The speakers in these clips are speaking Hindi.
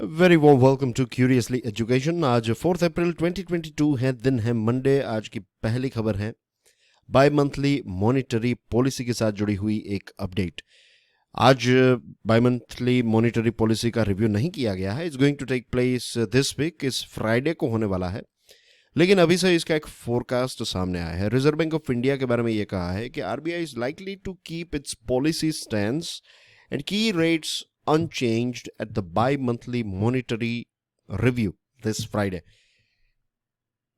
Very warm welcome to curiously education. आज 4 अप्रैल 2022 है, दिन है मंडे। आज की पहली खबर है बाई मंथली मॉनिटरी पॉलिसी के साथ जुड़ी हुई एक अपडेट। आज बाई मंथली मॉनिटरी पॉलिसी का रिव्यू नहीं किया गया है। It's going to take place this week, इस फ्राइडे को होने वाला है। लेकिन अभी से इसका एक फोरकास्ट सामने आया है। रिजर्व बैंक ऑफ इंडिया के बारे में ये कहा है कि RBI is likely to keep its policy stands and key rates unchanged at the bi-monthly monetary review this Friday.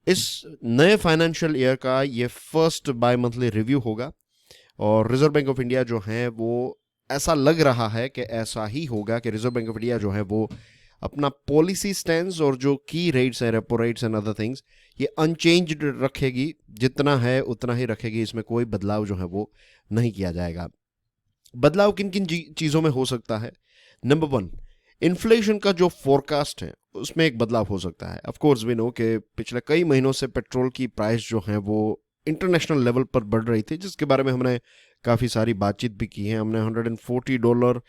इस नए फाइनेंशियल ईयर का ये फर्स्ट बाई मंथली रिव्यू होगा और रिजर्व बैंक ऑफ इंडिया जो है वो ऐसा लग रहा है कि ऐसा ही होगा कि रिजर्व बैंक ऑफ इंडिया जो है वो अपना पॉलिसी स्टैंड्स और जो की रेट्स है, repo rates and other things, ये अनचेंज्ड रखेगी। जितना है उतना ही रखेगी, इसमें कोई बदलाव जो है वो नहीं किया जाएगा। बदलाव किन किन चीज़ों में हो सकता है? नंबर 1, इन्फ्लेशन का जो फोरकास्ट है उसमें एक बदलाव हो सकता है। ऑफ कोर्स वी नो कि पिछले कई महीनों से पेट्रोल की प्राइस जो है वो इंटरनेशनल लेवल पर बढ़ रही थी, जिसके बारे में हमने काफ़ी सारी बातचीत भी की है। हमने $140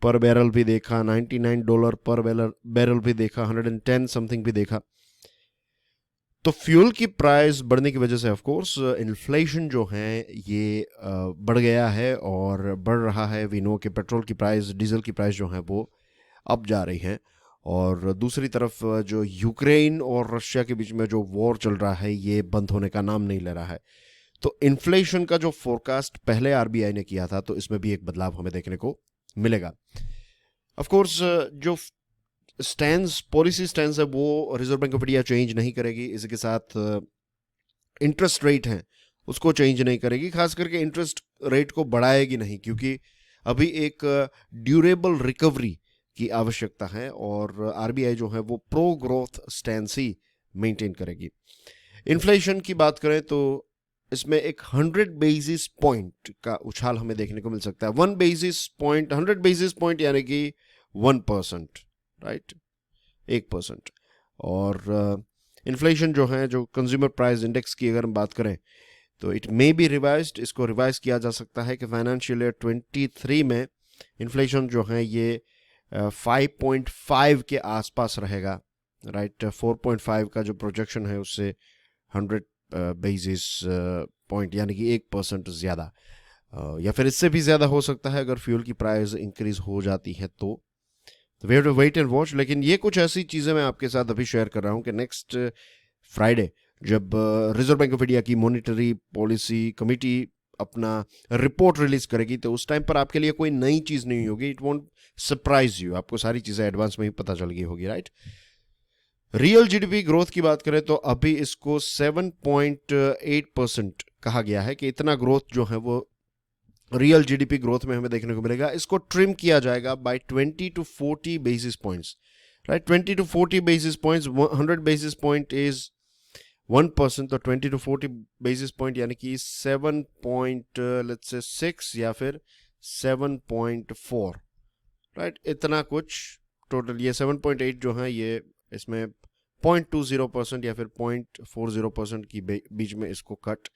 पर बैरल भी देखा, $99 पर बैरल भी देखा, 110 समथिंग भी देखा। तो फ्यूल की प्राइस बढ़ने की वजह से ऑफ कोर्स इन्फ्लेशन जो है ये बढ़ गया है और बढ़ रहा है। वी नो कि पेट्रोल की प्राइस, डीजल की प्राइस जो है वो अप जा रही है। और दूसरी तरफ जो यूक्रेन और रशिया के बीच में जो वॉर चल रहा है ये बंद होने का नाम नहीं ले रहा है। तो इन्फ्लेशन का जो फोरकास्ट पहले आरबीआई ने किया था, तो इसमें भी एक बदलाव हमें देखने को मिलेगा। ऑफ कोर्स जो पॉलिसी स्टैंड है वो reserve bank of India change नहीं करेगी। इसके साथ इंटरेस्ट रेट है उसको चेंज नहीं करेगी, खास करके इंटरेस्ट रेट को बढ़ाएगी नहीं, क्योंकि अभी एक ड्यूरेबल रिकवरी की आवश्यकता है और आरबीआई जो है वो प्रो ग्रोथ स्टैंस ही मेंटेन करेगी। इन्फ्लेशन की बात करें तो इसमें एक 100 बेसिस पॉइंट का उछाल हमें देखने को मिल सकता है। 1 बेसिस पॉइंट, 100 बेसिस पॉइंट यानी कि 1%, राइट, 1%। और इन्फ्लेशन जो है, जो कंज्यूमर प्राइस इंडेक्स की अगर हम बात करें तो इट मे बी रिवाइज्ड। इसको रिवाइज किया जा सकता है कि फाइनेंशियल ईयर 23 में इन्फ्लेशन जो है ये 5.5 के आसपास रहेगा, राइट। 4.5 का जो प्रोजेक्शन है उससे 100 बेसिस पॉइंट यानी कि 1% ज़्यादा, या फिर इससे भी ज़्यादा हो सकता है अगर फ्यूल की प्राइस इंक्रीज हो जाती है तो we have to wait and watch. लेकिन ये कुछ ऐसी चीज़ें मैं आपके साथ अभी शेयर कर रहा हूँ कि नेक्स्ट फ्राइडे जब रिजर्व बैंक ऑफ इंडिया की मॉनिटरी पॉलिसी कमेटी अपना रिपोर्ट रिलीज करेगी तो उस टाइम पर आपके लिए कोई नई चीज़ नहीं होगी। इट वोंट सरप्राइज यू, आपको सारी चीज़ें एडवांस में ही पता चल गई होगी, राइट। रियल जीडीपी ग्रोथ की बात करें तो अभी इसको 7.8% कहा गया है कि इतना ग्रोथ जो है वो रियल जीडीपी ग्रोथ में हमें देखने को मिलेगा। इसको ट्रिम किया जाएगा by 20 to 40 basis points, right. 20 to 40 basis points, 100 basis point is 1%, तो 20 to 40 बेसिस पॉइंट यानी कि 7.6 या फिर 7.4, राइट, इतना कुछ टोटल। ये 7.8 जो है ये इसमें 0.20% या फिर 0.40% की बीच में इसको कट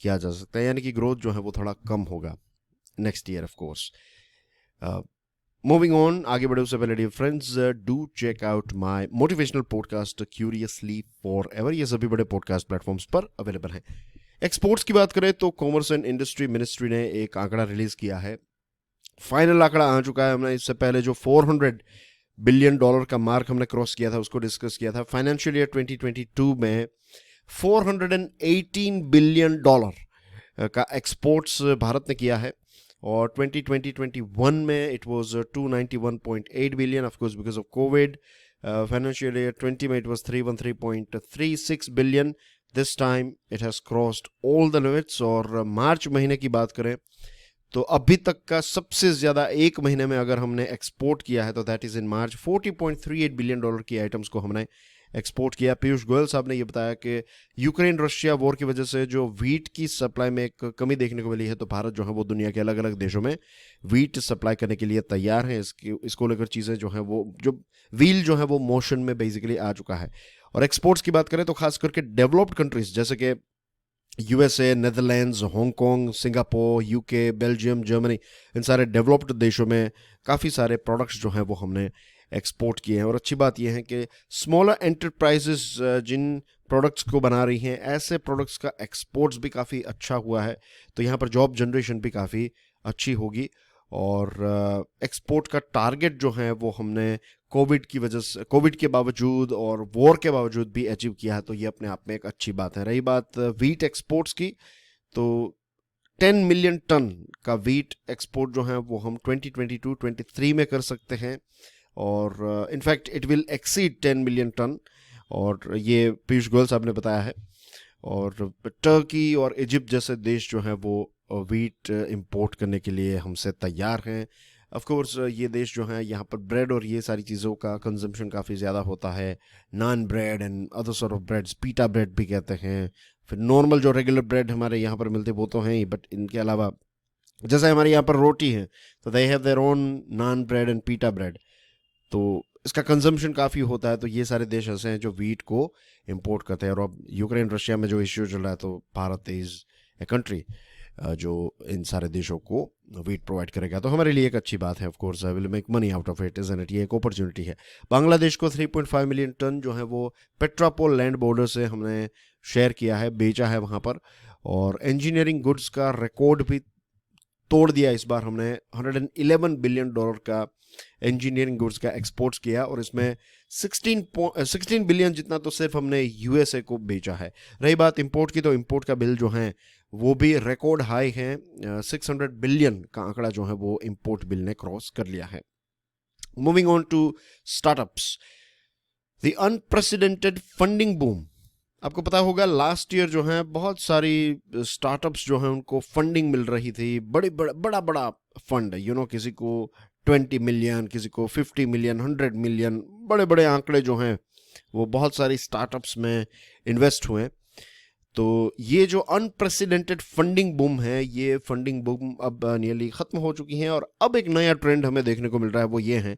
किया जा सकता है, यानी कि ग्रोथ जो है वो थोड़ा कम होगा next year of course. Moving on, आगे बढ़े उससे पहले dear friends, do check out my motivational podcast curiously forever एवर। ये सभी बड़े पॉडकास्ट प्लेटफॉर्म्स पर अवेलेबल हैं। एक्सपोर्ट्स की बात करें तो कॉमर्स एंड इंडस्ट्री मिनिस्ट्री ने एक आंकड़ा रिलीज किया है। फाइनल आंकड़ा आ चुका है। हमने इससे पहले जो $400 बिलियन का मार्क हमने क्रॉस किया था उसको डिस्कस किया था। फाइनेंशियल ईयर 2022 में $418 बिलियन का एक्सपोर्ट्स भारत ने किया है और 2020-21 में it was 291.8 billion, of course because of Covid. Financial year 20 में it was 313.36 billion. This time it has crossed all the limits. और मार्च महीने की बात करें तो अभी तक का सबसे ज़्यादा एक महीने में अगर हमने एक्सपोर्ट किया है तो that is in March. $40.38 billion की आइटम्स को हमने एक्सपोर्ट किया। पीयूष गोयल साहब ने ये बताया कि यूक्रेन रशिया वॉर की वजह से जो वीट की सप्लाई में एक कमी देखने को मिली है, तो भारत जो है वो दुनिया के अलग अलग देशों में वीट सप्लाई करने के लिए तैयार है। इसको लेकर चीज़ें जो हैं वो, जो व्हील जो है वो मोशन में बेसिकली आ चुका है। और एक्सपोर्ट्स की बात करें तो खास करके डेवलप्ड कंट्रीज जैसे कि USA, Netherlands, Hong Kong, Singapore, UK, Belgium, Germany, इन सारे डेवलप्ड देशों में काफ़ी सारे प्रोडक्ट्स जो हैं वो हमने एक्सपोर्ट किए हैं। और अच्छी बात यह है कि स्मॉलर एंटरप्राइजेस जिन प्रोडक्ट्स को बना रही हैं, ऐसे प्रोडक्ट्स का एक्सपोर्ट्स भी काफ़ी अच्छा हुआ है, तो यहाँ पर जॉब जनरेशन भी काफ़ी अच्छी होगी। और एक्सपोर्ट का टारगेट जो है वो हमने कोविड के बावजूद और वॉर के बावजूद भी अचीव किया है, तो ये अपने आप में एक अच्छी बात है। रही बात वीट एक्सपोर्ट्स की, तो 10 मिलियन टन का वीट एक्सपोर्ट जो है वो हम 2022-23 में कर सकते हैं, और in fact it will exceed 10 million ton, और ये पीयूष गोयल साहब ने बताया है। और टर्की और इजिप्ट जैसे देश जो हैं वो वीट इंपोर्ट करने के लिए हमसे तैयार हैं। ऑफ कोर्स ये देश जो हैं, यहाँ पर ब्रेड और ये सारी चीज़ों का कंजम्पशन काफ़ी ज़्यादा होता है, naan bread and other sort of breads, pita bread भी कहते हैं। फिर नॉर्मल जो रेगुलर ब्रेड हमारे यहाँ पर मिलते वो तो हैं ही, बट इनके अलावा जैसे हमारे यहाँ पर रोटी है तो they have their own naan bread and pita bread, तो इसका कंजम्पशन काफ़ी होता है। तो ये सारे देश ऐसे हैं जो वीट को इंपोर्ट करते हैं। और अब यूक्रेन रशिया में जो इश्यू चल रहा है, तो भारत इज़ ए कंट्री जो इन सारे देशों को वीट प्रोवाइड करेगा, तो हमारे लिए एक अच्छी बात है। Of course I will make money out of it, isn't it? ये एक अपॉर्चुनिटी है। बांग्लादेश को 3.5 मिलियन टन जो है वो पेट्रापोल लैंड बॉर्डर से हमने शेयर किया है, बेचा है वहाँ पर। और इंजीनियरिंग गुड्स का रिकॉर्ड भी तोड़ दिया इस बार हमने। $111 बिलियन का इंजीनियरिंग गुड्स का एक्सपोर्ट्स किया, और इसमें 16 बिलियन जितना तो सिर्फ हमने यूएसए को बेचा है। रही बात इंपोर्ट की, तो इंपोर्ट का बिल जो है वो भी रिकॉर्ड हाई है। 600 बिलियन का आंकड़ा जो है वो इंपोर्ट बिल ने क्रॉस कर लिया है। Moving on to startups, the unprecedented funding boom. आपको पता होगा लास्ट ईयर जो है बहुत सारी स्टार्टअप्स जो हैं उनको फंडिंग मिल रही थी, बड़ा बड़ा फंड, किसी को 20 मिलियन, किसी को 50 मिलियन, 100 मिलियन, बड़े बड़े आंकड़े जो हैं वो बहुत सारी स्टार्टअप्स में इन्वेस्ट हुए। तो ये जो अनप्रेसिडेंटेड फंडिंग बूम है, ये फंडिंग बूम अब नियरली ख़त्म हो चुकी हैं, और अब एक नया ट्रेंड हमें देखने को मिल रहा है। वो ये है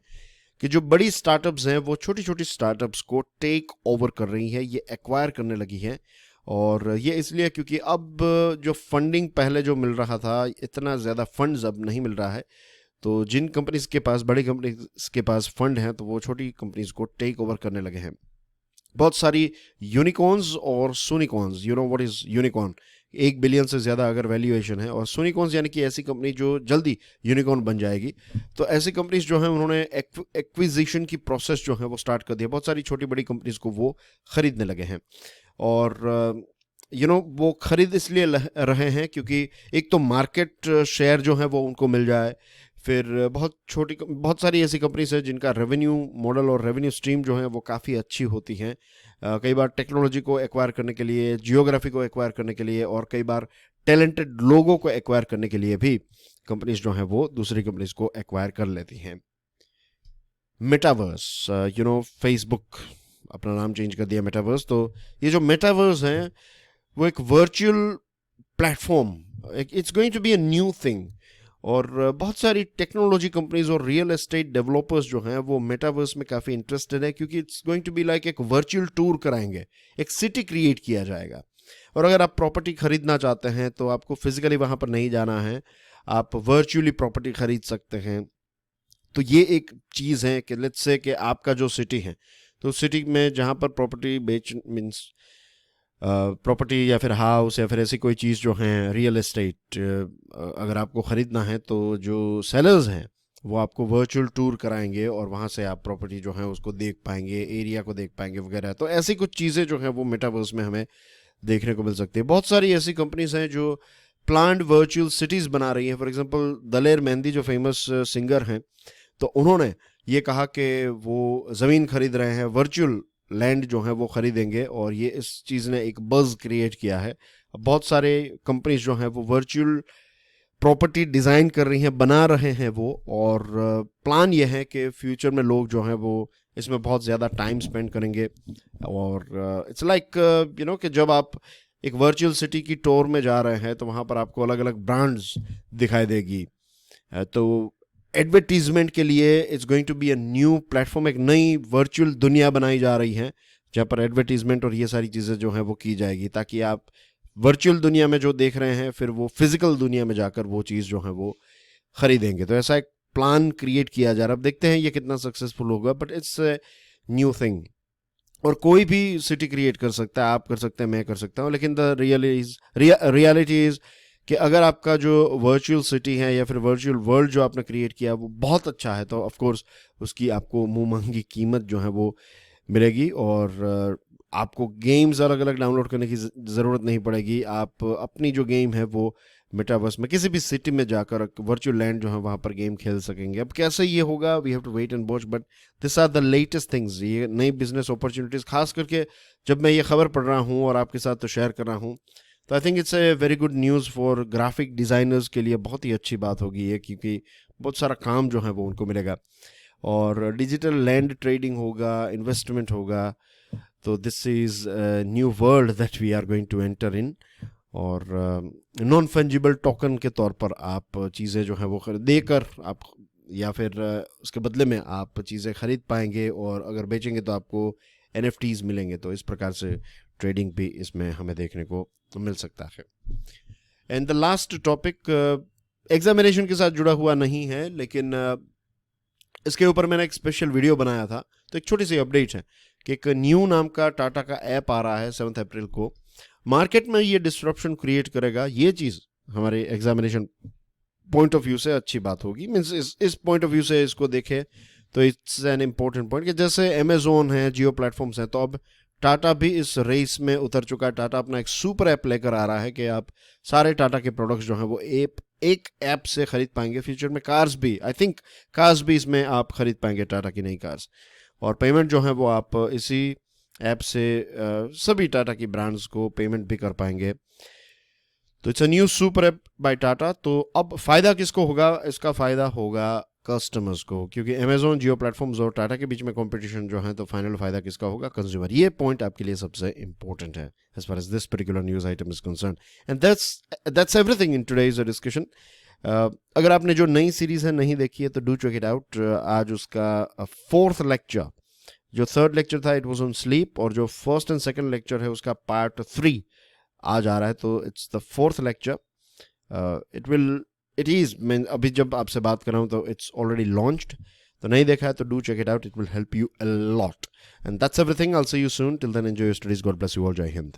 कि जो बड़ी स्टार्टअप्स हैं वो छोटी छोटी स्टार्टअप्स को टेक ओवर कर रही है, ये एक्वायर करने लगी है। और ये इसलिए क्योंकि अब जो फंडिंग पहले जो मिल रहा था, इतना ज़्यादा फंड्स अब नहीं मिल रहा है। तो जिन कंपनीज के पास, बड़ी कंपनीज के पास फंड हैं, तो वो छोटी कंपनीज को टेक ओवर करने लगे हैं। बहुत सारी यूनिकॉर्न्स और सोनिकॉर्न्स, व्हाट इज यूनिकॉर्न? 1 बिलियन से ज़्यादा अगर वैल्यूएशन है, और सोनिकॉर्न्स यानी कि ऐसी कंपनी जो जल्दी यूनिकॉर्न बन जाएगी। तो ऐसी कंपनीज जो हैं उन्होंने एक्विजिशन की प्रोसेस जो है वो स्टार्ट कर दिया। बहुत सारी छोटी बड़ी कंपनीज को वो खरीदने लगे हैं, और वो खरीद इसलिए रहे हैं क्योंकि एक तो मार्केट शेयर जो है वो उनको मिल जाए। फिर बहुत सारी ऐसी कंपनीज हैं जिनका रेवेन्यू मॉडल और रेवेन्यू स्ट्रीम जो है वो काफ़ी अच्छी होती हैं। कई बार टेक्नोलॉजी को एक्वायर करने के लिए, जियोग्राफी को एक्वायर करने के लिए, और कई बार टैलेंटेड लोगों को एक्वायर करने के लिए भी कंपनीज जो हैं वो दूसरी कंपनीज को एक्वायर कर लेती हैं। मेटावर्स, फेसबुक अपना नाम चेंज कर दिया मेटावर्स। तो ये जो मेटावर्स हैं वो एक virtual platform, it's going to be a new thing. और बहुत सारी टेक्नोलॉजी कंपनीज और रियल एस्टेट डेवलपर्स जो हैं वो मेटावर्स में काफ़ी इंटरेस्टेड है, क्योंकि it's going to be like एक वर्चुअल टूर कराएंगे, एक सिटी क्रिएट किया जाएगा। और अगर आप प्रॉपर्टी खरीदना चाहते हैं तो आपको फिजिकली वहाँ पर नहीं जाना है, आप वर्चुअली प्रॉपर्टी खरीद सकते हैं। तो ये एक चीज़ है कि लेट्स से कि आपका जो सिटी है, तो सिटी में जहाँ पर प्रॉपर्टी प्रॉपर्टी या फिर हाउस या फिर ऐसी कोई चीज़ जो है रियल एस्टेट, अगर आपको ख़रीदना है, तो जो सेलर्स हैं वो आपको वर्चुअल टूर कराएंगे, और वहाँ से आप प्रॉपर्टी जो है उसको देख पाएंगे, एरिया को देख पाएंगे वगैरह। तो ऐसी कुछ चीज़ें जो हैं वो मेटावर्स में हमें देखने को मिल सकती है। बहुत सारी ऐसी कंपनीज हैं जो प्लान्ड वर्चुअल सिटीज़ बना रही हैं। फॉर एग्जांपल दलेर मेहंदी जो फेमस सिंगर हैं, तो उन्होंने ये कहा कि वो ज़मीन खरीद रहे हैं, वर्चुअल लैंड जो है वो खरीदेंगे, और ये इस चीज़ ने एक बज़ क्रिएट किया है। बहुत सारे कंपनीज जो हैं वो वर्चुअल प्रॉपर्टी डिज़ाइन कर रही हैं, बना रहे हैं वो, और प्लान ये है कि फ्यूचर में लोग जो हैं वो इसमें बहुत ज़्यादा टाइम स्पेंड करेंगे। और इट्स लाइक कि जब आप एक वर्चुअल सिटी की टूर में जा रहे हैं तो वहाँ पर आपको अलग अलग ब्रांड्स दिखाई देगी। तो एडवर्टीजमेंट के लिए it's going to be a new platform, एक नई वर्चुअल दुनिया बनाई जा रही है जहाँ पर एडवर्टीजमेंट और ये सारी चीज़ें जो हैं वो की जाएगी, ताकि आप वर्चुअल दुनिया में जो देख रहे हैं फिर वो फिजिकल दुनिया में जाकर वो चीज़ जो है वो खरीदेंगे। तो ऐसा एक प्लान क्रिएट किया जा रहा है। अब देखते हैं ये कितना सक्सेसफुल होगा, बट इट्स न्यू थिंग। और कोई भी सिटी क्रिएट कर सकता है, आप कर सकते हैं, मैं कर सकता हूँ, लेकिन द रियलिटी इज कि अगर आपका जो वर्चुअल सिटी है या फिर वर्चुअल वर्ल्ड जो आपने क्रिएट किया वो बहुत अच्छा है, तो ऑफ कोर्स उसकी आपको मुंह मांगी कीमत जो है वो मिलेगी। और आपको गेम्स अलग अलग डाउनलोड करने की ज़रूरत नहीं पड़ेगी। आप अपनी जो गेम है वो मेटावर्स में किसी भी सिटी में जाकर वर्चुअल लैंड जो है वहाँ पर गेम खेल सकेंगे। अब कैसे ये होगा, we have to wait and watch, but this are the latest things. ये नई बिजनेस अपॉर्चुनिटीज़, खास करके जब मैं ये खबर पढ़ रहा हूँ और आपके साथ तो शेयर कर रहा हूँ, तो I think it's a very good news for graphic designers के लिए। बहुत ही अच्छी बात होगी ये, क्योंकि बहुत सारा काम जो है वो उनको मिलेगा और डिजिटल लैंड ट्रेडिंग होगा, इन्वेस्टमेंट होगा। तो this is new world that we are going to enter in. और नॉन फंजिबल टोकन के तौर पर आप चीज़ें जो हैं वो देकर आप या फिर उसके बदले में आप चीज़ें खरीद पाएंगे, और अगर बेचेंगे तो आपको NFTs मिलेंगे। तो इस प्रकार से ट्रेडिंग भी इसमें हमें देखने को मिल सकता है। And the last topic examination के साथ जुड़ा हुआ नहीं है, लेकिन इसके ऊपर मैंने एक स्पेशल वीडियो बनाया था। तो एक छोटी सी अपडेट है कि एक न्यू नाम का टाटा का ऐप आ रहा है 7 अप्रैल को। मार्केट में ये डिस्ट्रप्शन क्रिएट करेगा। ये चीज़ हमारे एग्जामिनेशन पॉइंट ऑफ व्यू से अच्छी बात होगी। मीन्स इस पॉइंट ऑफ व्यू से इसको देखें तो इट्स एन इम्पोर्टेंट पॉइंट कि जैसे अमेजोन है, जियो प्लेटफॉर्म्स हैं, तो अब टाटा भी इस रेस में उतर चुका है। टाटा अपना एक सुपर ऐप लेकर आ रहा है कि आप सारे टाटा के प्रोडक्ट्स जो हैं वो एक ऐप से खरीद पाएंगे। फ्यूचर में कार्स भी, आई थिंक कार्स भी इसमें आप खरीद पाएंगे, टाटा की नई कार्स। और पेमेंट जो है वो आप इसी ऐप से सभी टाटा की ब्रांड्स को पेमेंट भी कर पाएंगे। तो it's a new super app by Tata. तो अब फ़ायदा किसको होगा? इसका फ़ायदा होगा कस्टमर्स को, क्योंकि अमेजोन, जियो प्लेटफॉर्म्स और टाटा के बीच में कंपटीशन जो है, तो फाइनल फ़ायदा किसका होगा? कंज्यूमर। ये पॉइंट आपके लिए सबसे इंपॉर्टेंट है as far as this particular news item is concern. And that's everything in today's discussion. अगर आपने जो नई सीरीज़ है नहीं देखी है तो डू चेक इट आउट। आज उसका 4th लेक्चर, जो 3rd लेक्चर था इट वाज ऑन स्लीप, और जो 1st एंड 2nd लेक्चर है उसका पार्ट 3 आज आ रहा है। तो it's the 4th lecture. It is, मैं अभी जब आपसे बात कर रहा हूँ तो इट्स ऑलरेडी लॉन्च्ड। तो नहीं देखा है तो do check it out, it will help you a lot. And that's everything. I will see you soon. Till then enjoy your studies. God bless you all. जय हिंद।